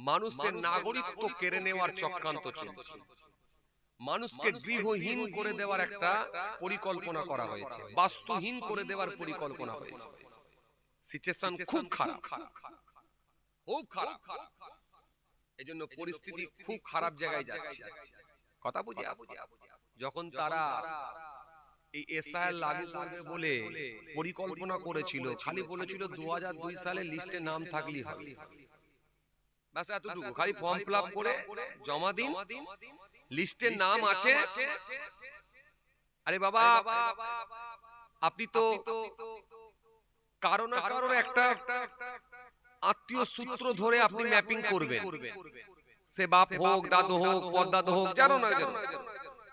মানুষের নাগরিকত্ব কেড়ে নেওয়ার চক্রান্ত চলছে, মানুষকে গৃহহীন করে দেওয়ার একটা পরিকল্পনা করা হয়েছে, বাস্তুহীন করে দেওয়ার পরিকল্পনা হয়েছে। সিচুয়েশন খুব খারাপ, খুব খারাপ। এজন্য পরিস্থিতি খুব খারাপ জায়গায় যাচ্ছে। কথা বুঝে আসছে। যখন তারা এই এসআইআর লাগু করবে বলে পরিকল্পনা করেছিল, খালি বলেছিল 2002 সালে লিস্টে নাম থাকলেই হবে, বাস এতটুকু। খালি ফর্ম ফিলআপ করে জমা দিন, লিস্টে নাম আছে। আরে বাবা, আপনি তো কারো না কারোর একটা আত্মীয় সূত্র ধরে আপনি ম্যাপিং করবেন, সে বাপ হোক, দাদু হোক, পরদাদু হোক, জানো না জানো।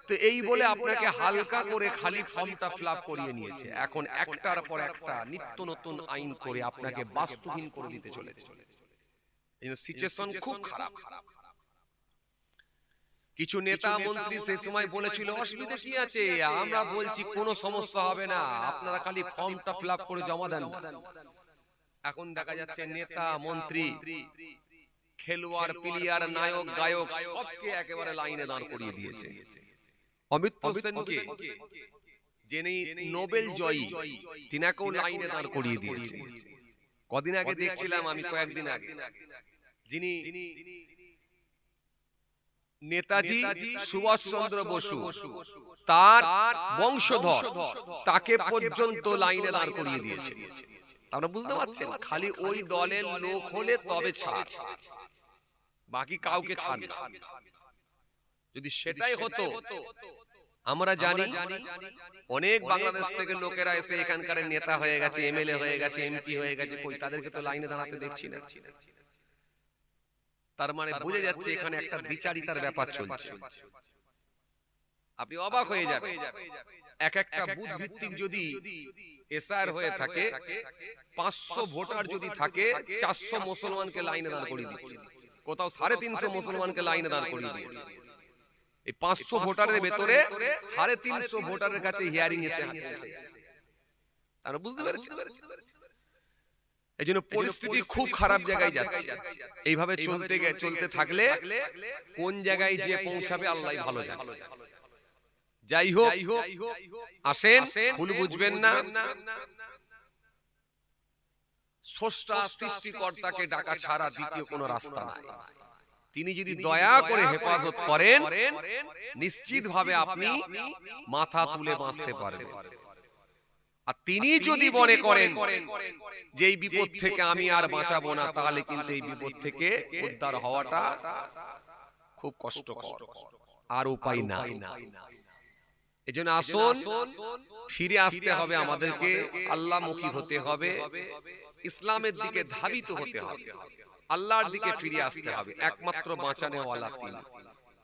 তো এই বলে আপনাকে হালকা করে খালি ফর্মটা ফিলআপ করিয়ে নিয়েছে। এখন একটার পর একটা নিত্য নতুন আইন করে আপনাকে বাস্তুহীন করে দিতে চলেছে। এই সিচুয়েশন খুব খারাপ। কিছু নেতা মন্ত্রী সেই সময় বলেছিল অসুবিধা কি আছে, আমরা বলছি কোনো সমস্যা হবে না, আপনারা খালি ফর্মটা ফিলআপ করে জমা দেন। এখন দেখা যাচ্ছে নেতা মন্ত্রী, খেলোয়াড়, প্লেয়ার, নায়ক, গায়ক সবকে একেবারে লাইনে দাঁড় করিয়ে দিয়েছে। অমিতাভ বচ্চনকে, যিনি নোবেল জয়ী, তিনাকেও লাইনে দাঁড় করিয়ে দিয়েছে। কদিন আগে দেখছিলাম আমি, কয়েকদিন আগে, যিনি নেতাজি সুভাষচন্দ্র বসু, তার বংশধর, তাকে পর্যন্ত লাইনে দাঁড় করিয়ে দিয়েছে। আপনারা বুঝতে পারছেন, খালি ওই দলের লোক হলে তবে ছাড়, বাকি কাউকে ছাড় না। যদি সেটাই হতো, আমরা জানি অনেক বাংলাদেশ থেকে লোকেরা এসে এখানকার নেতা হয়ে গেছে, এমএলএ হয়ে গেছে, এমপি হয়ে গেছে, কই তাদেরকে তো লাইনে দাঁড়াতে দেখছি না। তার মানে বুঝে যাচ্ছে এখানে একটা দ্বিচারিতার ব্যাপার চলছে। আপনি অবাক হয়ে যাবেন, এক একটা বুথ ভিত্তিক যদি এসআর হয়ে থাকে, 500 ভোটার যদি থাকে, 400 মুসলমানকে লাইনে দাঁড় করিয়ে দিচ্ছে, কোথাও 350 মুসলমানকে লাইনে দাঁড় করিয়ে দিচ্ছে। এই 500 ভোটারের ভেতরে 350 ভোটারের কাছে হিয়ারিং এসে আছে। আপনারা বুঝতে পেরেছেন? এইজন্য পরিস্থিতি খুব খারাপ জায়গায় যাচ্ছে। এইভাবে চলতে থাকলে কোন জায়গায় যে পৌঁছাবে আল্লাহই ভালো জানে। যাই হোক, আসেন, ভুল বুঝবেন না। স্রষ্টা সৃষ্টিকর্তাকে ডাকা ছাড়া দ্বিতীয় কোনো রাস্তা নাই। তিনি যদি দয়া করে হেফাজত করেন, নিশ্চিতভাবে আপনি মাথা তুলে বাঁচতে পারবেন। আর তিনি যদি মনে করেন যে এই বিপদ থেকে আমি আর বাঁচাবো না, তাহলে কিন্তু এই বিপদ থেকে উদ্ধার হওয়াটা খুব কষ্টকর, আর উপায় নাই। এজন্য আসুন, ফিরে আসতে হবে আমাদেরকে, আল্লাহমুখী হতে হবে, ইসলামের দিকে ধাবিত হতে হবে, আল্লাহর দিকে ফিরে আসতে হবে। একমাত্র বাঁচানেওয়ালা তিনি।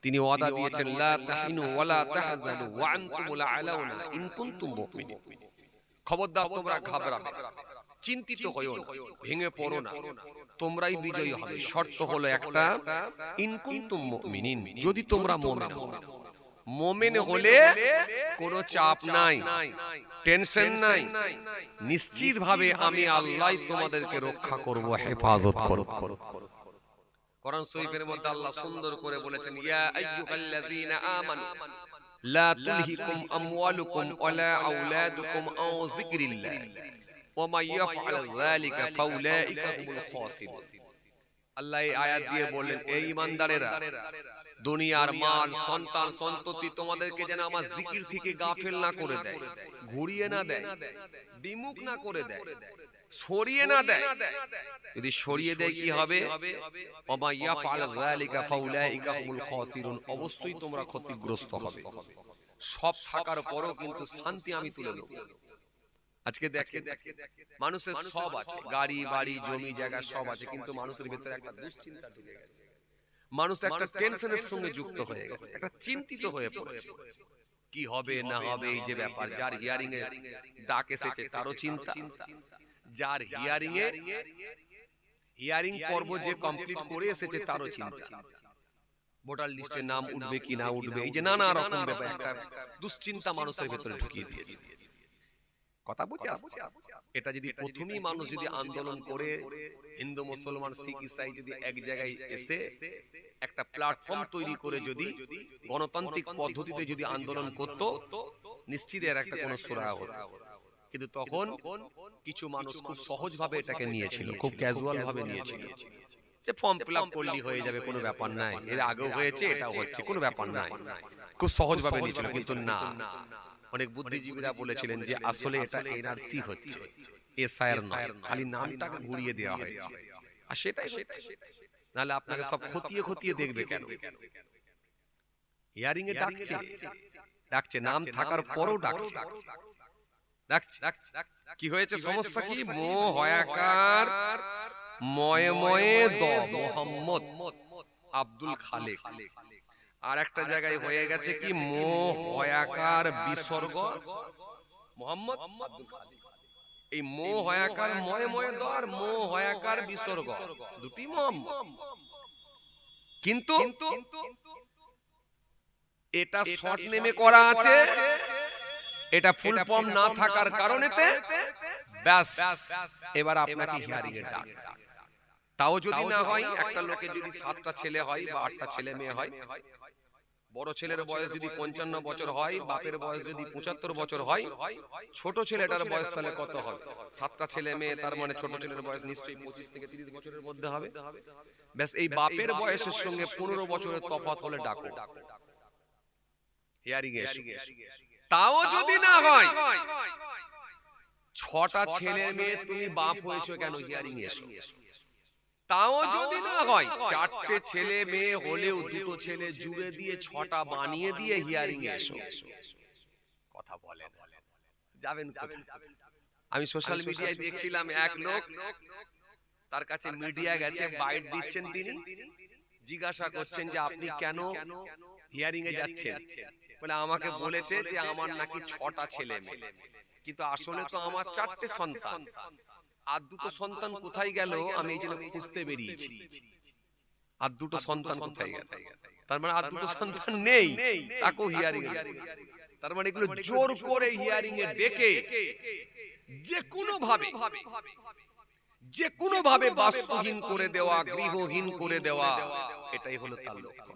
তিনি ওয়াদা দিয়েছেন, লা তাহিনু ওয়ালা তাহজানু ওয়া আনতুমুল আলাউনা ইন কুনতুম মুমিনিন। খবরদার তোমরা ঘাবড়াবে না, চিন্তিত হইও না, ভেঙে পড়ো না, তোমরাই বিজয়ী হবে। শর্ত হলো একটা, ইন কুনতুম মুমিনিন, যদি তোমরা মুমিন হও। মুমিন হলে কোনো চাপ নাই, টেনশন নাই, নিশ্চিতভাবে আমি আল্লাহই তোমাদেরকে রক্ষা করব, হেফাজত করব। কোরআন শরীফের মধ্যে আল্লাহ সুন্দর করে বলেছেন, ইয়া আইয়ুহাল্লাযীনা আমানু লা তুলহিকুম আমওয়ালুকুম ওয়ালা আওলাদুকুম আন যিকরিল্লাহ ওয়া মান ইয়াফআল যালিকা ফাউলাইকা হুমুল খাসিরুন। আল্লাহ এই আয়াত দিয়ে বললেন, এই ঈমানদারেরা, দুনিয়ার মাল, সন্তান, সন্ততি তোমাদেরকে যেন আমার জিকির থেকে গাফেল না করে দেয়, ঘুরিয়ে না দেয়, বিমুখ না করে দেয়, সরিয়ে না দেয়। যদি সরিয়ে দেয় কি হবে? ওয়া মান ইয়াফআল যালিকা ফাউলাইকা হুমুল খাসিরুন, অবশ্যই তোমরা ক্ষতিগ্রস্ত হবে। সব থাকার পরও কিন্তু শান্তি আমি তুলে নেব। আজকে দেখেন, মানুষের সব আছে, গাড়ি বাড়ি জমি জায়গা সব আছে, কিন্তু মানুষের ভিতরে একটা দুশ্চিন্তা ঢুকে গেছে। মানুষ একটা টেনশনের সঙ্গে যুক্ত হয়ে গেছে, একটা চিন্তিত হয়ে পড়েছে, কি হবে না হবে এই যে ব্যাপার। যার হিয়ারিং এ ডাক এসেছে তারও চিন্তা, যার হিয়ারিং পর্ব যে কমপ্লিট করে এসেছে তারও চিন্তা, ভোটার লিস্টে নাম উঠবে কি না উঠবে, এই যে নানা রকম ব্যাপার, একটা দুশ্চিন্তা মানুষের ভিতরে ঢুকিয়ে দিয়েছে। কথা বুঝে আসছে? এটা যদি প্রথমেই মানুষ যদি আন্দোলন করে, হিন্দু মুসলমান শিখ ইসাই যদি এক জায়গায় এসে একটা প্ল্যাটফর্ম তৈরি করে যদি গণতান্ত্রিক পদ্ধতিতে যদি আন্দোলন করত, নিশ্চিত এর একটা কোনো সুরাহা হতো। কিন্তু তখন কিছু মানুষ খুব সহজভাবে এটাকে নিয়েছিল, খুব ক্যাজুয়াল ভাবে নিয়েছিল, যে ফর্ম ফিল আপ করলেই হয়ে যাবে, কোনো ব্যাপার নাই, এর আগেও হয়েছে এটাও হচ্ছে, কোনো ব্যাপার নাই, খুব সহজভাবে নিয়েছিল। কিন্তু না, অনেক বুদ্ধিজীবীরা বলেছিলেন যে আসলে এটা এনআরসি হচ্ছে, এসআইআর নয়, খালি নামটাকে ঘুরিয়ে দেওয়া হয়েছে। আর সেটাই হচ্ছে, নাহলে আপনাকে সব খতিয়ে খতিয়ে দেখবে কেন? হিয়ারিং এ ডাকছে, ডাকছে, নাম থাকার পরও ডাকছে, কি হয়েছে, সমস্যা কি? মোহয়াকার ময়ে ময়ে দ মোহাম্মদ আব্দুল খালেক। আর একটা জায়গায় হয়ে গেছে কি মোহয়াকার বিসর্গ মোহাম্মদ আব্দুল খালেক। এই মোহয়াকার ময়ে ময়ে দ আর মোহয়াকার বিসর্গ দুটি মোহাম্মদ, কিন্তু এটা শর্ট নেমে করা আছে, এটা ফুল ফর্ম না থাকার কারণেতে ব্যাস এবার আপনাকে হিয়ারিং এর ডাক। তাও যদি না হয়, একটা লোকের যদি 7টা ছেলে হয় বা 8টা ছেলে মেয়ে হয়, বড় ছেলের বয়স যদি 55 বছর হয়, বাপের বয়স যদি 75 বছর হয়, ছোট ছেলেটার বয়স তাহলে কত হবে? 7টা ছেলে মেয়ে, তার মানে ছোট ছেলের বয়স নিশ্চয়ই 25 থেকে 30 বছরের মধ্যে হবে। ব্যাস এই বাপের বয়সের সঙ্গে 15 বছরের তফাৎ হলে ডাকো, হিয়ারিং এ এসো। তাও যদি না হয়, 6টা ছেলে মেয়ে, তুমি বাপ হয়েছো কেন, হিয়ারিং এ এসো। তাও যদি না হয়, 4টে ছেলে মেয়ে হলেও 2টো ছেলে জুড়ে দিয়ে 6টা বানিয়ে দিয়ে হিয়ারিং এ এসো। কথা বলেন, যাবেন কোথায়? আমি সোশ্যাল মিডিয়ায় দেখছিলাম এক লোক, তার কাছে মিডিয়া গেছে, বাইট দিচ্ছেন, তিনি জিজ্ঞাসা করছেন যে আপনি কেন হিয়ারিং এ যাচ্ছেন? বলে আমাকে বলেছে যে আমার নাকি 6টা ছেলে মেয়ে, কিন্তু আসলে তো আমার 4টে সন্তান, আর 2টো সন্তান কোথায় গেল আমি এই জন্য খুঁজতে বেরিয়েছি। আর 2টো সন্তান কোথায় গেল? তার মানে আর 2টো সন্তান নেই, তাকেও হিয়ারিং এ। তার মানে এগুলো জোর করে হিয়ারিং এ ডেকে যে কোনো ভাবে বাস্তুহীন করে দেওয়া, গৃহহীন করে দেওয়া, এটাই হলো তার লক্ষ্য।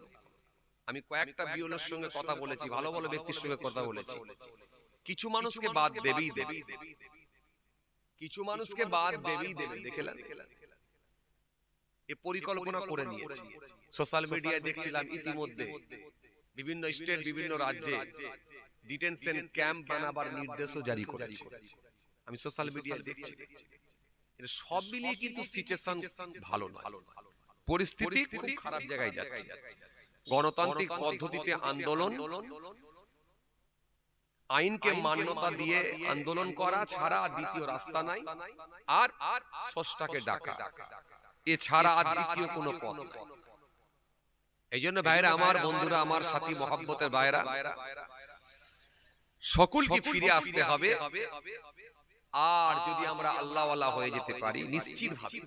আমি কয়েকটা বিওলের সঙ্গে কথা বলেছি, ভালো ভালো ব্যক্তির সঙ্গে কথা বলেছি, কিছু মানুষকে বাদ দেবেই দেবে, কিছু মানুষকে বাদ দেবেই দেবে, দেখলেন? এ পরিকল্পনা করে নিয়েছে। সোশ্যাল মিডিয়ায় দেখছিলাম ইতিমধ্যে বিভিন্ন স্টেট, বিভিন্ন রাজ্যে ডিটেনশন ক্যাম্প বানাবার নির্দেশও জারি করেছে। আমি সোশ্যাল মিডিয়ায় দেখছি, এর সব মিলিয়ে কিন্তু সিচুয়েশন ভালো নয়, পরিস্থিতি খুব খারাপ জায়গায় যাচ্ছে। গণতান্ত্রিক পদ্ধতিতে আন্দোলন, আইনকে মান্যতা দিয়ে আন্দোলন করা ছাড়া দ্বিতীয় রাস্তা নাই, আর স্রষ্টাকে ডাকা এছাড়া আর দ্বিতীয় কোনো পথ নাই। এই জন্য ভাইরা আমার, বন্ধুরা আমার, সাথী মহব্বতের ভাইরা, সকলকে ফিরে আসতে হবে। আর যদি আমরা আল্লাহওয়ালা হয়ে যেতে পারি, নিশ্চিত ভাবে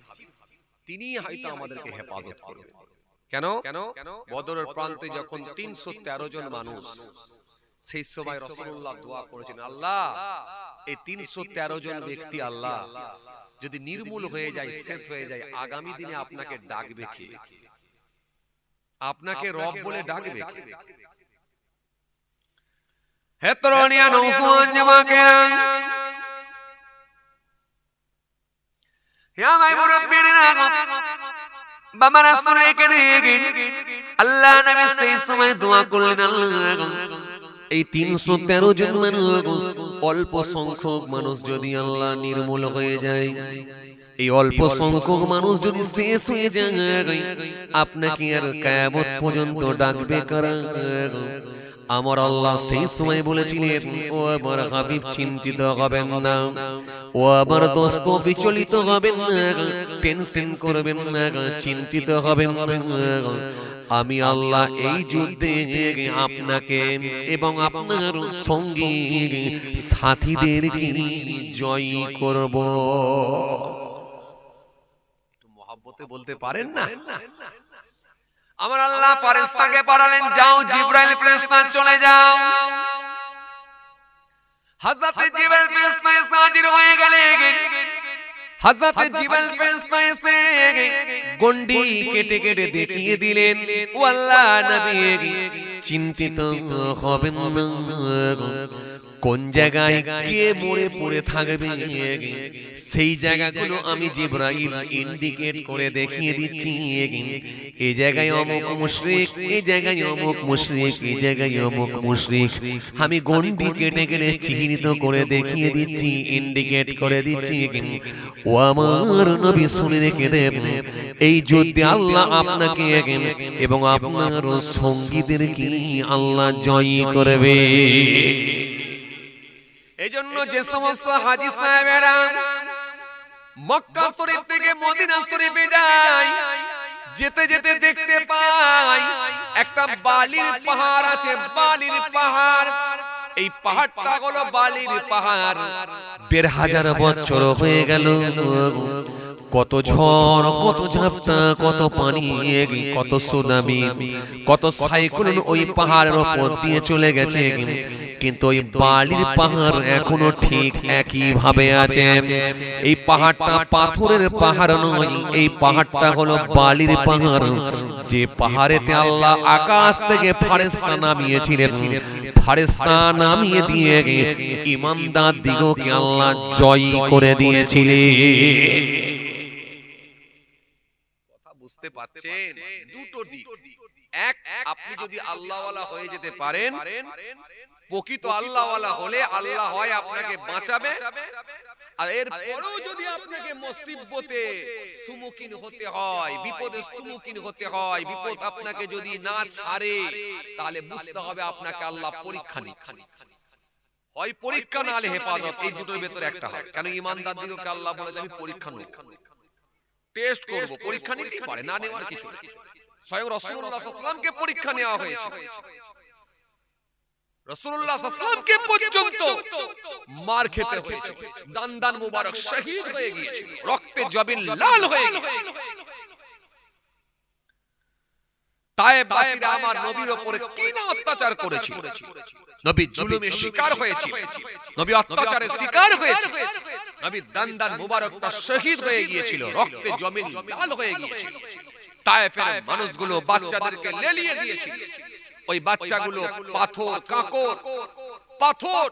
তিনি হয়তো আমাদেরকে হেফাজত করবেন। কেন? বদরের প্রান্তে যখন 313 জন মানুষ, সেই সময় রাসূলুল্লাহ দোয়া করেছেন, আল্লাহ এই 313 জন ব্যক্তি আল্লাহ যদি নির্মূল হয়ে যায়, শেষ হয়ে যায়, আগামী দিনে আপনাকে ডাকবে কে? আপনাকে রব বলে ডাকবে কে? হে তরুণিয়া নওজওয়ান জামাকেরা, হে আমার মুরব্বিরা, বাবারা শুনে কেন আল্লাহ নবী সেই সময় দোয়া করলেন, আল্লাহ এই 313 জন মানুষ, অল্প সংখ্যক মানুষ যদি আল্লাহ নির্মূল হয়ে যায়, এই অল্প সংখ্যক মানুষ যদি শেষ হয়ে যায়, আপনাকে আর কিয়ামত পর্যন্ত ডাকবে কারা? আমার আল্লাহ সেই সময় বলেছিলেন, ও আমার হাবিব চিন্তিত হবেন না, ও আমার দোস্ত বিচলিত হবেন না, টেনশন করবেন না, চিন্তিত হবেন না, আমি আল্লাহ এই যুদ্ধে আপনাকে এবং আপনার সঙ্গী সাথীদেরকে জয় করব। একটু মহব্বতে বলতে পারেন না? আমার আল্লাহ ফেরেশতাকে পাঠালেন, যাও জিবরাইল ফেরেশতা চলে যাও, হযরত জিবরাইল ফেরেশতা এসে হাজির হয়ে গেলেন। হযরত জিবরাইল ফেরেশতা এসে গন্ডি কেটে কেটে দেখিয়ে দিলেন। ও আল্লাহর নবী চিন্তিত হবেন না, কোন জায়গায় কে মরে পড়ে থাকবে সেই জায়গাগুলো আমি জিবরাইল ইন্ডিকেট করে দেখিয়ে দিচ্ছি। এই জায়গায় অমুক মুশরিক, এই জায়গায় অমুক মুশরিক, এই জায়গায় অমুক মুশরিক, আমি গন্ডি কেটে কেটে চিহ্নিত করে দেখিয়ে দিচ্ছি, ইন্ডিকেট করে দিচ্ছি। ও আমার নবী শুনে রেখে দেন, এই যুদ্ধে আল্লাহ আপনাকে এবং আপনার সঙ্গীদের কি আল্লাহ জয়ী করবে। এজন্য যে সমস্ত হাজী সাহেবেরা মক্কা শরীফ থেকে মদিনা শরীফে যায়, যেতে যেতে দেখতে পায় একটা বালির পাহাড় আছে, বালির পাহাড়। এই পাহাড়টা হলো বালির পাহাড়। ১৫০০ বছর হয়ে গেল, কত ঝড়, কত ঝাপটা, কত পানি, কত সুনামি, কত সাইক্লোন ওই পাহাড়ের উপর দিয়ে চলে গেছে, কিন্তু ওই বালির পাহাড় এখনো ঠিক একই ভাবে আছে। এই পাহাড়টা পাথরের পাহাড় নয়, এই পাহাড়টা হলো বালির পাহাড়, যে পাহাড়েতে আল্লাহ আকাশ থেকে ফেরেশতা নামিয়েছিলেন। ফেরেশতা নামিয়ে দিয়ে ঈমানদার দিগকে আল্লাহ জয়ী করে দিয়েছিলেন। কথা বুঝতে পারছেন? দুটো দিক। এক, আপনি যদি আল্লাহওয়ালা হয়ে যেতে পারেন, প্রকৃত আল্লাহওয়ালা হলে আল্লাহ হয় আপনাকে বাঁচাবে, আর এর পরেও যদি আপনাকে মুসিবতে সম্মুখীন হতে হয়, বিপদের সম্মুখীন হতে হয়, বিপদ আপনাকে যদি না ছাড়ে, তাহলে বুঝতে হবে আপনাকে আল্লাহ পরীক্ষা নিচ্ছে। হয় পরীক্ষা, না হলে হেফাজত। এই দুটোর ভেতরে একটা হয়। কেন ঈমানদারদেরকে আল্লাহ বলে যে আমি পরীক্ষা নেব, টেস্ট করব। পরীক্ষা নিতে পারে, না নেওয়ার কিছু না। স্বয়ং রাসূলুল্লাহ সাল্লাল্লাহু আলাইহি ওয়াসাল্লামকে পরীক্ষা নেওয়া হয়েছে। রাসূলুল্লাহ সাল্লাল্লাহু আলাইহি ওয়াসাল্লামকে পর্যন্ত মার খেতে হয়েছে, দান দান মুবারক শহীদ হয়ে গিয়েছিল, রক্তে জবিন লাল হয়ে গিয়েছিল। তায়েবাসীরা আমার নবীর উপরে কি না অত্যাচার করেছিল। নবী জুলুমের শিকার হয়েছিল, নবী অত্যাচারের শিকার হয়েছিল, নবী দান দান মুবারকটা শহীদ হয়ে গিয়েছিল, রক্তে জবিন লাল হয়ে গিয়েছিল। তায়েফের মানুষগুলো বাচ্চাদেরকে লেলিয়ে দিয়েছিল। ওই বাচ্চাগুলো পাথর, কাঁকর, পাথর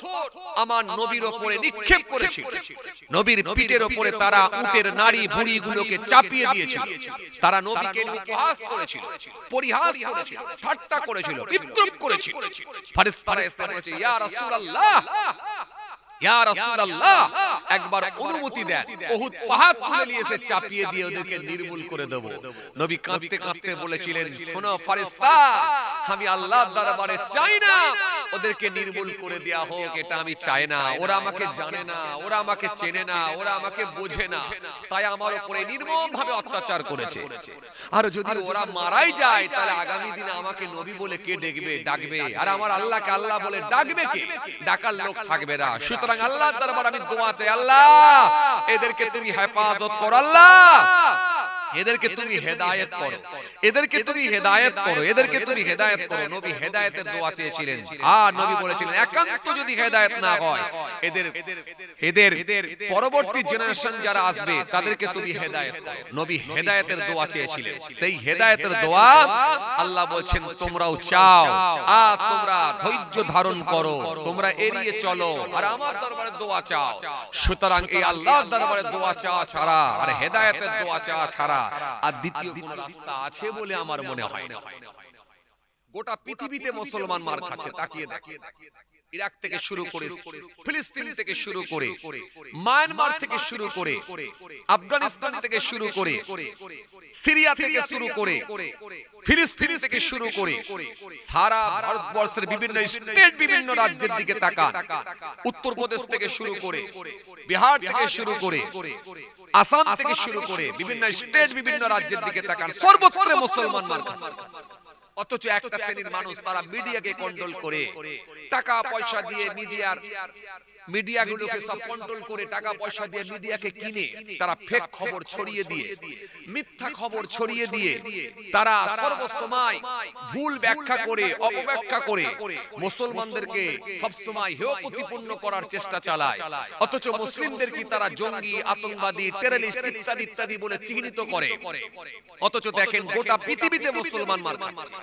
আমার নবীর উপরে নিক্ষেপ করেছিল। নবীর পিঠের উপরে তারা উটের নাড়ি ভুঁড়িগুলোকে চাপিয়ে দিয়েছিল। তারা নবীকে উপহাস করেছিল, পরিহাস করেছিল, ঠাট্টা করেছিল, বিদ্রূপ করেছিল। ফেরেশতারা এসে বলেছে, ইয়া রাসূলুল্লাহ, ইয়া রাসূলুল্লাহ, একবার অনুমতি দেন, উহুদ পাহাড় তুলে নিয়ে এসে চাপিয়ে দিয়ে ওদেরকে নির্মূল করে দেব। নবী কাঁদতে কাঁদতে বলেছিলেন, শোনো ফেরেশতা, আমি আল্লাহর দরবারে চাই না ওদেরকে নির্মূল করে দেয়া হোক, এটা আমি চাই না। ওরা আমাকে জানে না, ওরা আমাকে চেনে না, ওরা আমাকে বোঝে না, তাই আমার উপরে নির্মমভাবে অত্যাচার করেছে। আর যদি ওরা মারাই যায়, তাহলে আগামী দিনে আমাকে নবী বলে কে ডাকবে? আর আমার আল্লাহকে আল্লাহ বলে ডাকবে কে? ডাকার লোক থাকবে না। সুতরাং আল্লাহর দরবারে আমি দোয়া চাই, আল্লাহ এদেরকে তুমি হেফাজত করো, আল্লাহ এদেরকে তুমি হেদায়েত করো, এদেরকে তুমি হেদায়েত করো, এদেরকে তুমি হেদায়েত করো। নবী হেদায়েতের দোয়া চেয়েছিলেন। আর নবী বলেছিলেন, একান্ত যদি হেদায়েত না হয়, এদের পরবর্তী জেনারেশন যারা আসবে তাদেরকে তুমি হেদায়েত করো। নবী হেদায়েতের দোয়া চেয়েছিলেন। সেই হেদায়েতের দোয়া আল্লাহ বলছেন তোমরাও চাও, আর তোমরা ধৈর্য ধারণ করো, তোমরা এড়িয়ে চলো, আর আমার দরবারে দোয়া চাও। সুতরাং এই আল্লাহর দরবারে দোয়া চাওয়া ছাড়া আর হেদায়েতের দোয়া চাওয়া ছাড়া আর দ্বিতীয় কোন রাস্তা আছে বলে আমার মনে হয় না। গোটা পৃথিবীতে মুসলমান মার খাচ্ছে, তাকিয়ে দেখেন। ইরাক থেকে শুরু করে, ফিলিস্তিন থেকে শুরু করে, মায়ানমার থেকে শুরু করে, আফগানিস্তান থেকে শুরু করে, সিরিয়া থেকে শুরু করে, ফিলিস্তিন থেকে শুরু করে, সারা ভারতবর্ষের বিভিন্ন স্টেট, বিভিন্ন রাজ্যের দিকে তাকান। উত্তরপ্রদেশ থেকে শুরু করে, বিহার থেকে শুরু করে, আসাম থেকে শুরু করে, বিভিন্ন স্টেট, বিভিন্ন রাজ্যের দিকে তাকান। সর্বত্র মুসলমান মার খাচ্ছে। অথচ একটা শ্রেণীর মানুষ তারা মিডিয়াকে কন্ট্রোল করে, টাকা পয়সা দিয়ে মিডিয়াগুলোকে সব কন্ট্রোল করে টাকা পয়সা দিয়ে মিডিয়াকে কিনে তারা ফেক খবর ছড়িয়ে দিয়ে, মিথ্যা খবর ছড়িয়ে দিয়ে তারা সর্বসময় ভুল ব্যাখ্যা করে, অপব্যাখ্যা করে মুসলমানদেরকে সবসময় হেয় প্রতিপন্ন করার চেষ্টা চালায়। অথচ মুসলিমদেরকে তারা জঙ্গি, আতঙ্কবাদী, টেররিস্ট ইত্যাদি ইত্যাদি বলে চিহ্নিত করে। অথচ দেখেন গোটা পৃথিবীতে মুসলমান মার খাচ্ছে,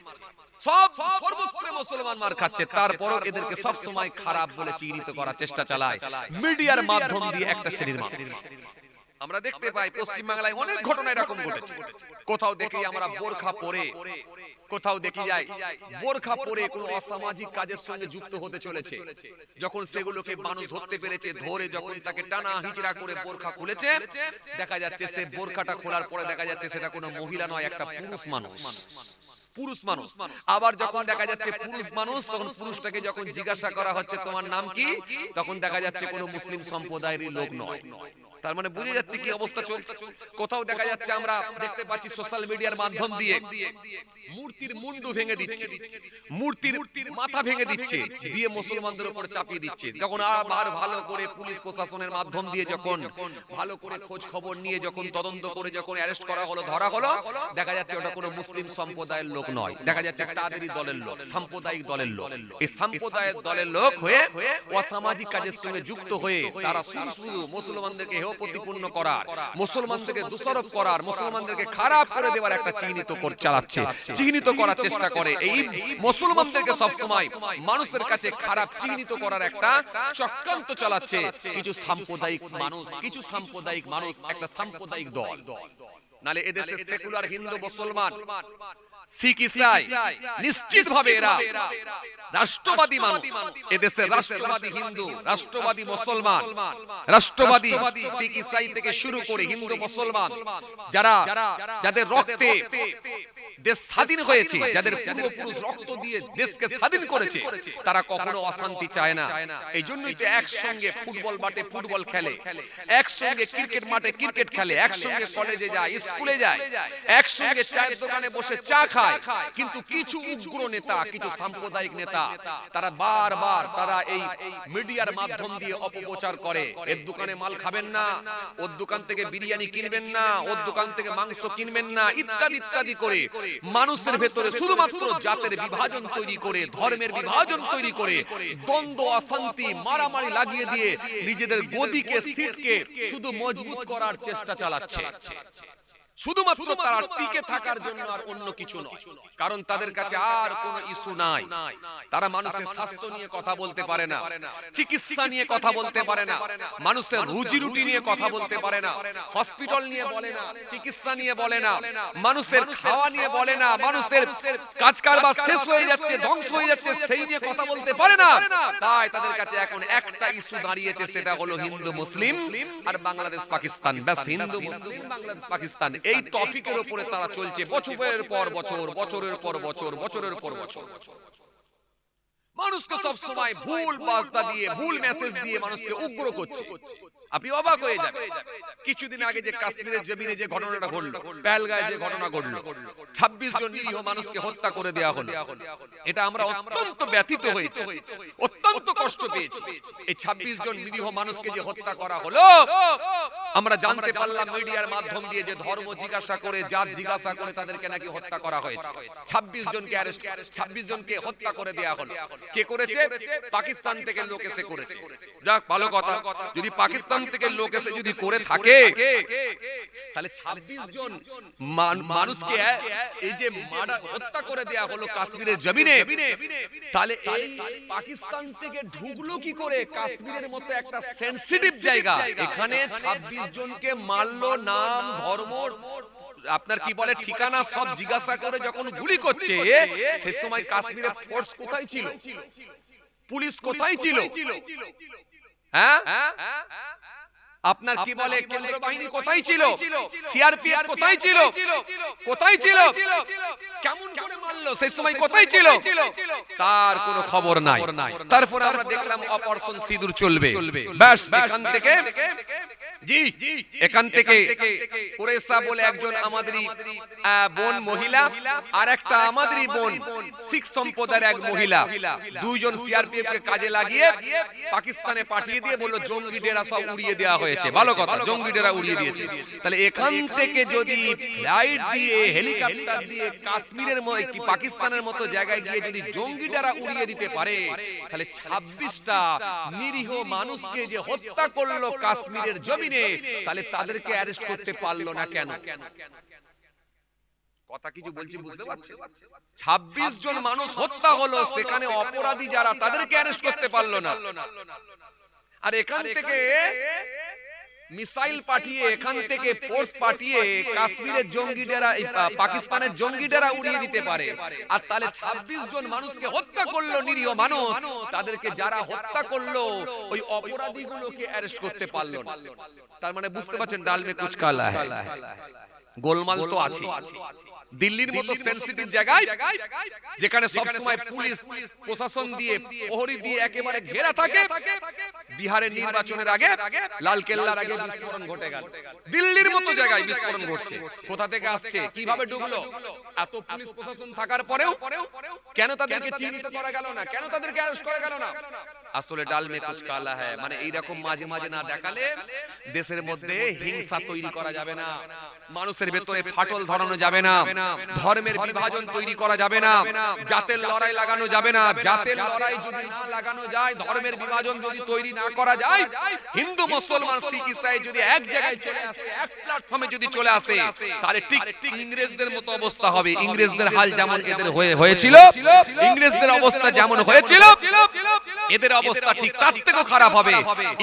সব সর্বত্র মুসলমান মার খাচ্ছে, তারপরও এদেরকে সব সময় খারাপ বলে চিহ্নিত করার চেষ্টা চালায় মিডিয়ার মাধ্যম দিয়ে একটা শ্রেণীর মানুষ। আমরা দেখতে পাই পশ্চিম বাংলায় অনেক ঘটনা এরকম ঘটেছে। কোথাও দেখি আমরা বোরখা পরে, কোথাও দেখি যায় বোরখা পরে কোনো অসামাজিক কাজের সঙ্গে যুক্ত হতে চলেছে। যখন সেগুলোকে মানুষ ধরতে পেরেছে, ধরে যখন তাকে টানা হিচড়া করে বোরখা খুলেছে, দেখা যাচ্ছে সে বোরখাটা খোলার পরে দেখা যাচ্ছে সেটা কোনো মহিলা নয়, একটা পুরুষ মানুষ। পুরুষ মানুষ। আবার যখন দেখা যাচ্ছে পুরুষ মানুষ, তখন পুরুষটাকে যখন জিজ্ঞাসা করা হচ্ছে তোমার নাম কি, তখন দেখা যাচ্ছে কোনো মুসলিম সম্প্রদায়ের লোক নয়। তার মানে বুঝে যাচ্ছে কি অবস্থা চলছে। কোথাও দেখা যাচ্ছে আমরা দেখতে পাচ্ছি সোশ্যাল মিডিয়ার মাধ্যম দিয়ে মূর্তির মুন্ডু ভেঙে দিচ্ছে, মূর্তির মাথা ভেঙে দিচ্ছে, দিয়ে মুসলমানদের উপর চাপিয়ে দিচ্ছে। যখন আবার ভালো করে পুলিশ প্রশাসনের মাধ্যম দিয়ে যখন ভালো করে খোঁজ খবর নিয়ে যখন তদন্ত করে যখন অ্যারেস্ট করা হলো, ধরা হলো, দেখা যাচ্ছে ওটা কোনো মুসলিম সম্প্রদায়ের লোক নয়, দেখা যাচ্ছে তাদেরই দলের লোক, সাম্প্রদায়িক দলের লোক। এই সাম্প্রদায়ের দলের লোক হয়ে অসামাজিক কাজের সঙ্গে যুক্ত হয়ে তারা শুধু মুসলমানদেরকে হেয় প্রতিপন্ন করার, মুসলমানদেরকে দোষারোপ করার, মুসলমানদেরকে খারাপ করে দেওয়ার একটা চিহ্নিত করে চালাচ্ছে, চিহ্নিত করার চেষ্টা করে। এই মুসলমানদেরকে সবসময় মানুষের কাছে খারাপ চিহ্নিত করার একটা চক্রান্ত চালাচ্ছে কিছু সাম্প্রদায়িক মানুষ, কিছু সাম্প্রদায়িক মানুষ, একটা সাম্প্রদায়িক দল। নালে এদেশে সেকুলার হিন্দু, মুসলমান, শিখ, ইসাই নিশ্চিতভাবে এরা রাষ্ট্রবাদী মানুষ। এদেশে রাষ্ট্রবাদী হিন্দু, রাষ্ট্রবাদী মুসলমান, রাষ্ট্রবাদী শিখ, ইসাই থেকে শুরু করে হিন্দু, মুসলমান, যারা যাদের রক্তে দেশ স্বাধীন হয়েছে, যাদের পূর্বপুরুষ রক্ত দিয়ে দেশকে স্বাধীন করেছে, তারা কখনো অশান্তি চায় না। এই জন্যই তো একসঙ্গে ফুটবল মাঠে ফুটবল খেলে, একসঙ্গে ক্রিকেট মাঠে ক্রিকেট খেলে, একসঙ্গে কলেজে যায়, স্কুলে যায়, একসঙ্গে চায়ের দোকানে বসে চা খায়। কিন্তু কিছু উগ্র নেতা, কিছু সাম্প্রদায়িক নেতা, তারা বারবার তারা এই মিডিয়ার মাধ্যম দিয়ে অপপ্রচার করে, এর দোকানে মাল খাবেন না, ওর দোকান থেকে বিরিয়ানি কিনবেন না, ওর দোকান থেকে মাংস কিনবেন না, ইত্যাদি ইত্যাদি করে মানুষের ভেতরে শুধুমাত্র জাতের বিভাজন তৈরি করে, ধর্মের বিভাজন তৈরি করে, দ্বন্দ্ব, অশান্তি, মারামারি লাগিয়ে দিয়ে নিজেদের গদিকে, সিটকে শুধু মজবুত করার চেষ্টা চালাচ্ছে, শুধুমাত্র তারা টিকে থাকার জন্য, আর অন্য কিছু নয়। কারণ তাদের কাছে আর কোনো ইস্যু নাই। তারা মানুষের স্বাস্থ্য নিয়ে কথা বলতে পারে না, চিকিৎসা নিয়ে কথা বলতে পারে না, মানুষের রুজি রুটি নিয়ে কথা বলতে পারে না, হসপিটাল নিয়ে বলে না, চিকিৎসা নিয়ে বলে না, মানুষের খাওয়া নিয়ে বলে না, মানুষের কাজ কারবার শেষ হয়ে যাচ্ছে, ধ্বংস হয়ে যাচ্ছে, সেই নিয়ে কথা বলতে পারে না। তাই তাদের কাছে এখন একটা ইস্যু দাঁড়িয়েছে, সেটা হলো হিন্দু মুসলিম আর বাংলাদেশ পাকিস্তান। ব্যাস, হিন্দু মুসলিম, বাংলাদেশ পাকিস্তান, এই টপিকের উপরে তারা চলছে বছরের পর বছর, বছরের পর বছর, বছরের পর বছর। মানুষকে সব সময় ভুল বার্তা দিয়ে, ভুল মেসেজ দিয়ে মানুষকে উগ্র করছে। আপনি অবাক হয়ে যাবেন, কিছুদিন আগে যে কাশ্মীরের জমিনে যে ঘটনাটা ঘটলো, পেহেলগাঁয়ে যে ঘটনা ঘটলো, 26 জন নিরীহ মানুষকে হত্যা করে দেওয়া হলো, এটা আমরা অত্যন্ত ব্যথিত হয়েছি, অত্যন্ত কষ্ট পেয়েছি। এই 26 জন নিরীহ মানুষকে যে হত্যা করা হলো, আমরা জানতে পারলাম মিডিয়ার মাধ্যম দিয়ে যে ধর্ম জিজ্ঞাসা করে, জাত জিজ্ঞাসা করে তাদেরকে নাকি হত্যা করা হয়েছে। 26 জনকে অ্যারেস্ট, 26 জনকে হত্যা করে দেওয়া হলো। কে করেছে? পাকিস্তান থেকে লোক এসে করেছে। যাক, ভালো কথা। যদি পাকিস্তান থেকে লোক এসে যদি করে থাকে, তাহলে 26 জন মানুষকে এই যে হত্যা করে দেওয়া হলো কাশ্মীরের জমিনে, তাহলে এই পাকিস্তান থেকে ঢুকলো কি করে কাশ্মীরের মতো একটা সেনসিটিভ জায়গা? এখানে 26 জনকে মারলো, নাম, ধর্ম, আপনার কি বলে ঠিকানা সব জিজ্ঞাসা করে যখন গুলি করছে, সে সময় কাশ্মীরে ফোর্স কোথায় ছিল? পুলিশ কোথায় ছিল? হ্যাঁ, আপনার কি বলে কেন্দ্র বাহিনী কোথায় ছিল? সিআরপিএফ কোথায় ছিল? কোথায় ছিল? কেমন করে মারলো সেই সময় কোথায় ছিল? তার কোনো খবর নাই। তারপরে আমরা দেখলাম অপারেশন সিঁদুর চলবে, ব্যাস এখান থেকে জি, এখান থেকে কুরেশা বলে একজন আমাদেরই বোন মহিলা, আর একটা আমাদেরই বোন শিখ সম্প্রদায়ের এক মহিলা, দুইজন সিআরপিএফ কে কাজে লাগিয়ে পাকিস্তানে পাঠিয়ে দিয়ে বলল জঙ্গি ডেরা সব উড়িয়ে দেওয়া হয়েছে। ভালো কথা, জঙ্গি ডেরা উড়িয়ে দিয়েছে। তাহলে এখান থেকে যদি ফ্লাইট দিয়ে হেলিকপ্টার দিয়ে কাশ্মীরের মতো পাকিস্তানের মতো জায়গায় গিয়ে যদি জঙ্গি ডেরা উড়িয়ে দিতে পারে, তাহলে 26টা নিরীহ মানুষকে যে হত্যা করলো কাশ্মীরের জমিনে, তাহলে তাদেরকে অ্যারেস্ট করতে পারলো না কেন? কথা কিছু বলছি বুঝতে পারছেন? 26 জন মানুষ হত্যা হলো, সেখানে অপরাধী যারা তাদেরকে অ্যারেস্ট করতে পারলো না। আর এখান থেকে মিসাইল পাঠিয়ে, এখান থেকে ফোর্স পাঠিয়ে কাশ্মীরের জঙ্গি ডেরা, পাকিস্তানের জঙ্গি ডেরা উড়িয়ে দিতে পারে। আর তাহলে 26 জন মানুষকে হত্যা করলো নিরীহ মানুষ, তাদেরকে যারা হত্যা করলো ওই অপরাধীগুলোকে অ্যারেস্ট করতে পারলো না। তার মানে বুঝতে পারছেন ডাল মে কুছ কালা হ্যায়। গোলমাল তো আছে। দিল্লির মতো সেনসিটিভ জায়গায় যেখানে সব সময় পুলিশ প্রশাসন দিয়ে প্রহরী দিয়ে একেবারে ঘেরা থাকে, বিহারের নির্বাচনের আগে লাল কেল্লার আগে বিস্ফোরণ ঘটে গেল। দিল্লির মতো জায়গায় বিস্ফোরণ ঘটছে। কোথা থেকে আসছে, কিভাবে ঢুকলো? এত পুলিশ প্রশাসন থাকার পরেও কেন তাদেরকে চিহ্নিত করা গেল না? কেন তাদেরকে অ্যারেস্ট করা গেল না? আসলে ডাল মে কুছ কালা হ্যায়, মানে এইরকম মাঝে মাঝে না দেখালে দেশের মধ্যে হিংসা তৈরি করা যাবে না, মানুষের ভেতরে ফাটল ধরানো যাবে না, ধর্মের বিভাজন তৈরি করা যাবে না, জাতের লড়াই লাগানো যাবে না। জাতের লড়াই যদি না লাগানো যায়, ধর্মের বিভাজন যদি তৈরি না করা যায়, হিন্দু মুসলমান শিখ ইসাই যদি এক জায়গায় চলে আসে, এক প্ল্যাটফর্মে যদি চলে আসে, তাহলে ঠিক ইংরেজদের মতো অবস্থা হবে। ইংরেজদের হাল যেমন এদের হয়েছিল, ইংরেজদের অবস্থা যেমন হয়েছিল, এদের অবস্থা ঠিক তার থেকেও খারাপ হবে।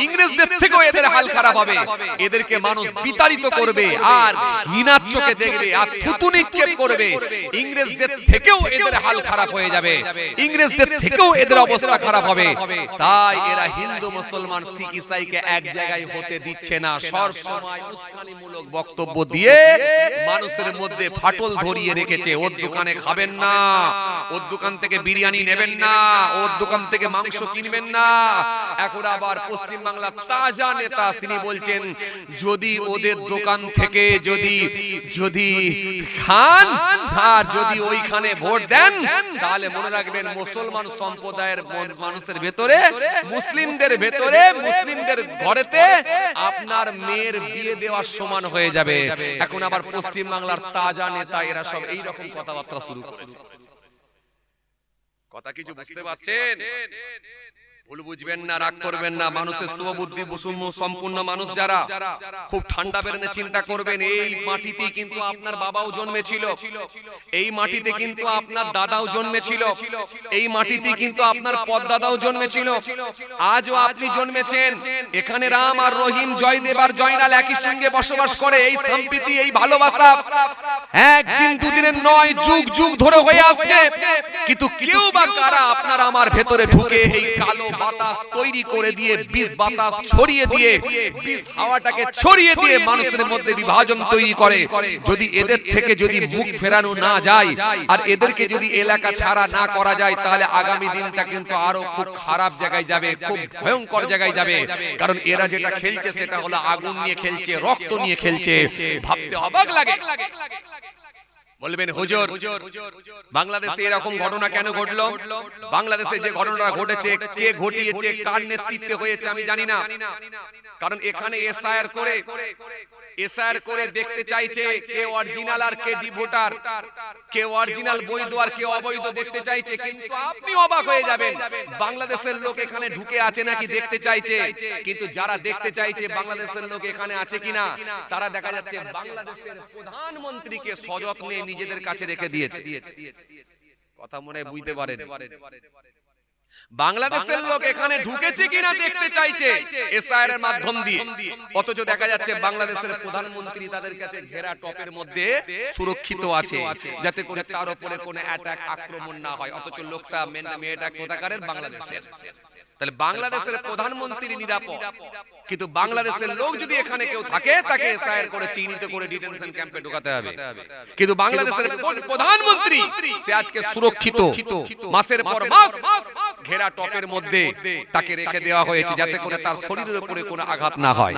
ইংরেজদের থেকেও এদের হাল খারাপ হবে। এদেরকে মানুষ বিতাড়িত করবে আর ঘৃণার চোখে দেখবে আর থুতু নিক্ষেপ করবে। ইংরেজদের থেকেও এদের হাল খারাপ হয়ে যাবে, ইংরেজদের থেকেও এদের অবস্থা খারাপ হবে। তাই এরা হিন্দু মুসলমান শিখ ইসাইকে এক জায়গায় হতে দিচ্ছে না। সব সময় উস্কানিমূলক বক্তব্য দিয়ে মানুষের মধ্যে ফাটল ধরিয়ে রেখেছে। ওর দোকানে খাবেন না, ওর দোকান থেকে বিরিয়ানি নেবেন না, ওর দোকান থেকে মাংস কিনবেন না। এখন আবার পশ্চিম বাংলার তাজা নেতা তিনি বলছেন, যদি ওদের দোকান থেকে যদি খান আর যদি ওইখানে ভোট দেন, তাহলে মনে রাখবেন মুসলমান সম্প্রদায়ের মানুষের ভেতরে, মুসলিমদের ভেতরে, মুসলিমদের ঘরেতে আপনার মেয়ের বিয়ে দেওয়ার সমান হয়ে যাবে। এখন আবার পশ্চিম বাংলার তাজা নেতা এরা সব এইরকম কথাবার্তা শুরু করেছে। কথা কিছু বুঝতে পারছেন? ভুল বুঝবেন না, রাগ করবেন না। মানুষের শুভবুদ্ধি সম্পূর্ণ মানুষ যারা, খুব ঠান্ডা বেরনে চিন্তা করবেন। এই মাটিতে কিন্তু আপনার বাবাও জন্মেছিল, এই মাটিতে কিন্তু আপনার দাদাও জন্মেছিল, এই মাটিতে কিন্তু আপনার পরদাদাও জন্মেছিল। আজও আপনি জন্মেছেন। এখানে রাম আর রহিম, জয়দেব আর জয়নাল একই সঙ্গে বসবাস করে। এই সম্প্রীতি, এই ভালোবাসা একদিন দুদিনের নয়, যুগ যুগ ধরে হয়ে আসছে। কিন্তু কেউ বা কারা আপনার আমার ভেতরে ঢুকে এই কালো বাতাস তৈরি করে দিয়ে, বিষ বাতাস ছড়িয়ে দিয়ে, বিষ হাওয়াটাকে ছড়িয়ে দিয়ে মানুষের মধ্যে বিভাজন তৈরি করে। যদি এদের থেকে যদি মুখ ফেরানো না যায় আর এদেরকে যদি এলাকা ছাড়া না করা যায়, তাহলে আগামী দিনটা কিন্তু আরো খুব খারাপ জায়গায় যাবে, খুব ভয়ঙ্কর জায়গায় যাবে। কারণ এরা যেটা খেলছে সেটা হলো আগুন নিয়ে খেলছে, রক্ত নিয়ে খেলছে। ভাবতে অবাক লাগে। বলবেন হুজুর, বাংলাদেশে এরকম ঘটনা কেন ঘটলো? বাংলাদেশে যে ঘটনাটা ঘটেছে, কে ঘটিয়েছে, কার নেতৃত্বে হয়েছে আমি জানি না। কারণ এখানে এসআইআর করে দেখতে চাইছে কে অরিজিনাল আর কে ডিভোটার, কে অরিজিনাল বৈধ আর কে অবৈধ দেখতে চাইছে। কিন্তু আপনি অবাক হয়ে যাবেন, বাংলাদেশের লোক এখানে ঢুকে আছে নাকি দেখতে চাইছে। কিন্তু যারা দেখতে চাইছে বাংলাদেশের লোক এখানে আছে কিনা, তারা দেখা যাচ্ছে বাংলাদেশের প্রধানমন্ত্রীকে সযত্নে নিজেদের কাছে রেখে দিয়েছে। কথা মনে বুঝতে পারেন? বাংলাদেশের লোক এখানে ঢুকেছে কিনা দেখতে চাইছে এসআইআর এর মাধ্যম দিয়ে। অথচ দেখা যাচ্ছে বাংলাদেশের প্রধানমন্ত্রী তাদের কাছে ঘেরা টপের মধ্যে সুরক্ষিত আছে, যাতে করে তার উপরে কোনো অ্যাটাক, আক্রমণ না হয়। অথচ লোকটা মেয়েটা কোথাকারের? বাংলাদেশের। তাহলে বাংলাদেশের প্রধানমন্ত্রী নিরাপদ, কিন্তু বাংলাদেশের লোক যদি এখানে কেউ থাকে, তাকে এসআইআর করে চিহ্নিত করে ডিটেনশন ক্যাম্পে ঢোকাতে হবে। কিন্তু বাংলাদেশের প্রধানমন্ত্রী সে আজকে সুরক্ষিত, মাসের পর মাস ঘেরা টপের মধ্যে তাকে রেখে দেওয়া হয়েছে যাতে করে তার শরীরের উপরে কোনো আঘাত না হয়।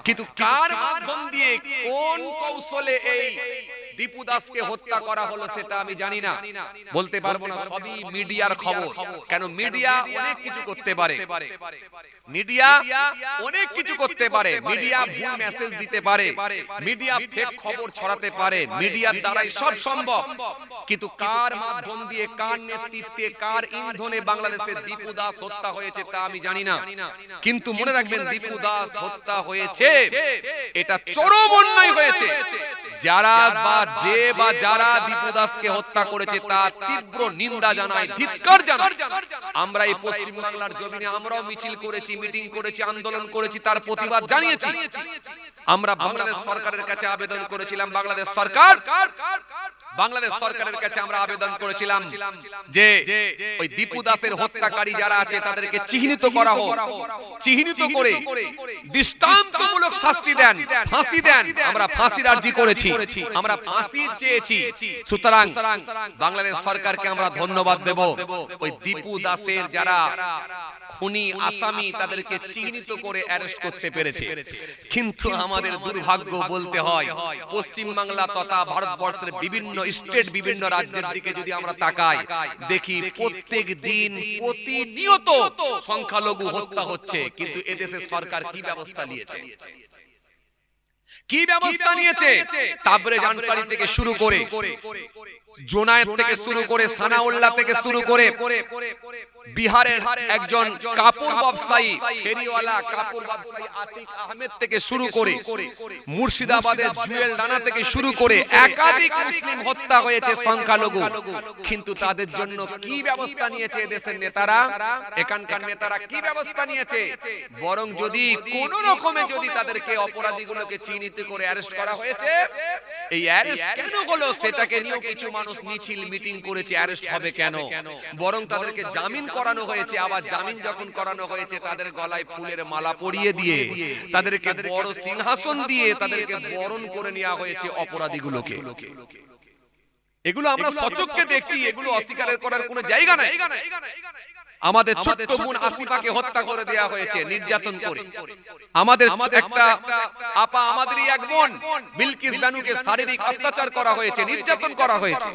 কিন্তু কার মাধ্যম দিয়ে কোন কৌশলে এই দীপু দাসকে হত্যা করা হলো সেটা আমি জানি না, বলতে পারবো না। সবই মিডিয়ার খবর। কেন মিডিয়া অনেক কিছু করতে পারে, মিডিয়া অনেক কিছু করতে পারে, মিডিয়া ভুল মেসেজ দিতে পারে, মিডিয়া ফেক খবর ছড়াতে পারে, মিডিয়ার দ্বারাই সব সম্ভব। কিন্তু কার মাধ্যম দিয়ে, কার নেতৃত্বে, কার ইন্ধনে বাংলাদেশে দীপু দাস হত্যা হয়েছে তা আমি জানি না। কিন্তু মনে রাখবেন, দীপু দাস হত্যা হয়েছে, এটা চরম অন্যায় হয়েছে। যারা দীপু দাসকে হত্যা করেছে তার তীব্র নিন্দা জানাই, ধিক্কার জানাই। আমরা এই পশ্চিম বাংলার জমিনে আমরাও মিছিল করেছি, মিটিং করেছি, আন্দোলন করেছি, তার প্রতিবাদ জানিয়েছি। আমরা বাংলাদেশ সরকারের কাছে আবেদন করেছিলাম, বাংলাদেশ সরকারের কাছে আমরা আবেদন করেছিলাম যে ওই দীপু দাসের হত্যাকারী যারা আছে তাদেরকে চিহ্নিত করা হোক, চিহ্নিত করে দৃষ্টান্তমূলক শাস্তি দেন, ফাঁসি দেন। আমরা ফাঁসির আর্জি করেছি, আমরা ফাঁসি চেয়েছি। সুতরাং বাংলাদেশ সরকারকে আমরা ধন্যবাদ দেব। ওই দীপু দাসের যারা খুনি আসামি তাদেরকে চিহ্নিত করে অ্যারেস্ট করতে পেরেছে। কিন্তু আমাদের দুর্ভাগ্য বলতে হয়, পশ্চিম বাংলা তথা ভারতবর্ষের বিভিন্ন স্টেট, বিভিন্ন রাজ্যের দিকে যদি আমরা তাকাই, দেখি প্রত্যেক দিন প্রতিনিয়ত সংখ্যালঘু হত্যা হচ্ছে। কিন্তু এদেশের সরকার কি ব্যবস্থা নিয়েছে? কি ব্যবস্থা নিয়েছে? তাবরেজ আনসারী থেকে শুরু করে, জোনায়েত থেকে শুরু করে, সানাউল্লাহ থেকে শুরু করে, বিহারের একজন কাপড় ব্যবসায়ী, ফেরিওয়ালা কাপড় ব্যবসায়ী আতিক আহমেদ থেকে শুরু করে, মুর্শিদাবাদের জুয়েল রানা থেকে শুরু করে একাধিক মুসলিম হত্যা হয়েছে সংখ্যালঘু। কিন্তু তাদের জন্য কি ব্যবস্থা নিয়েছে দেশের নেতারা, এখানকার নেতারা কি ব্যবস্থা নিয়েছে? বরং যদি কোন রকমে যদি তাদেরকে, অপরাধীগুলোকে চিহ্নিত করে অ্যারেস্ট করা হয়েছে, এই অ্যারেস্ট কেন হলো সেটাকে নিয়েও কিছু মানুষ মিছিল মিটিং করেছে। অ্যারেস্ট হবে কেন? বরং তাদেরকে জামিন করানো হয়েছে। আবার জামিন যখন করানো হয়েছে, তাদের গলায় ফুলের মালা পরিয়ে দিয়ে, তাদেরকে বড় সিংহাসন দিয়ে তাদেরকে বরণ করে নেওয়া হয়েছে অপরাধীগুলোকে। এগুলো আমরা সচক্ষে দেখছি, এগুলো অস্বীকার করার কোনো জায়গা নাই। আমাদের ছোট্ট বোন আসিফাকে হত্যা করে দেওয়া হয়েছে নির্যাতন করে। আমাদের একটা আপা, আমাদেরই এক বোন বিলকিস বানুকে শারীরিক অত্যাচার করা হয়েছে, নির্যাতন করা হয়েছে।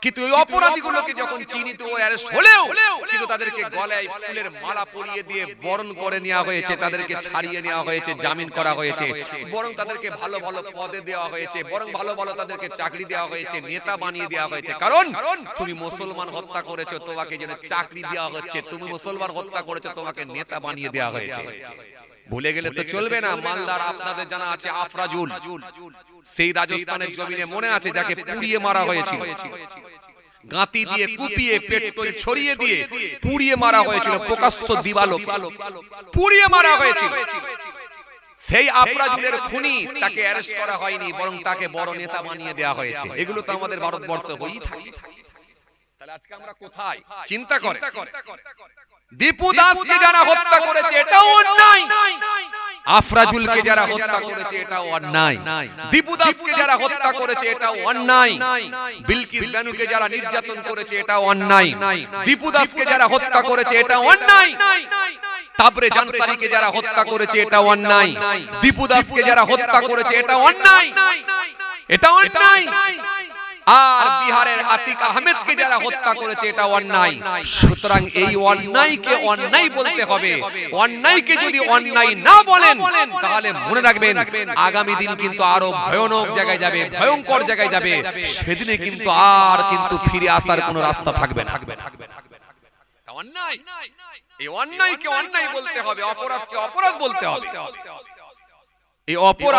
কিন্তু এই অপরাধীগুলোকে যখন চিহ্নিত ও অ্যারেস্ট হলেও কিন্তু তাদেরকে গলায় ফুলের মালা পরিয়ে দিয়ে বরণ করে নেওয়া হয়েছে, তাদেরকে ছাড়িয়ে নেওয়া হয়েছে, জামিন করা হয়েছে। বরং তাদেরকে ভালো ভালো পদে দেওয়া হয়েছে, বরং ভালো ভালো তাদেরকে চাকরি দেওয়া হয়েছে, নেতা বানিয়ে দেওয়া হয়েছে। কারণ তুমি মুসলমান হত্যা করেছো, তোমাকে যেন চাকরি দেওয়া হচ্ছে, তুমি মুসলমান হত্যা করেছো, তোমাকে নেতা বানিয়ে দেওয়া হয়েছে। ভুলে গেলে তো চলবে না। মালদার আপনাদের জানা আছে আফরাজুল, সেই রাজস্থানের জমিনে মনে আছে, যাকে পুড়িয়ে মারা হয়েছিল, গাঁতি দিয়ে কুপিয়ে পেট্রোল ছড়িয়ে দিয়ে পুড়িয়ে মারা হয়েছিল, প্রকাশ্য দিবালোক পুড়িয়ে মারা হয়েছিল। সেই আফরাজুলের খুনি, তাকে অ্যারেস্ট করা হয়নি, বরং তাকে বড় নেতা বানিয়ে দেওয়া হয়েছে। এগুলো তো আমাদের ভারতবর্ষে হয়েই থাকে। তাহলে আজকে আমরা কোথায়? চিন্তা করে, দীপু দাসকে যারা হত্যা করেছে এটাও অন্যায়, আফরাজুলকে যারা হত্যা করেছে এটাও অন্যায়, দীপু দাসকে যারা হত্যা করেছে এটাও অন্যায়, বিলকিস বানুকে যারা নির্যাতন করেছে এটাও অন্যায়, দীপু দাসকে যারা হত্যা করেছে এটাও অন্যায়, তাবরেজ আনসারীকে যারা হত্যা করেছে এটাও অন্যায়, দীপু দাসকে যারা হত্যা করেছে এটাও অন্যায়, এটা অন্যায়। আর বিহারের আতিক আহমেদকে যারা হত্যা করেছে এটা অন্যায়। সুতরাং এই অন্যায়কে অন্যায় বলতে হবে। অন্যায়কে যদি অন্যায় না বলেন, তাহলে মনে রাখবেন আগামী দিন কিন্তু আরো ভয়ানক জায়গায় যাবে, ভয়ঙ্কর জায়গায় যাবে। সেদিনে কিন্তু আর কিন্তু ফিরে আসার কোনো রাস্তা থাকবে না। অন্যায়, এই অন্যায়কে অন্যায় বলতে হবে, অপরাধকে অপরাধ বলতে হবে। এই অপরাধ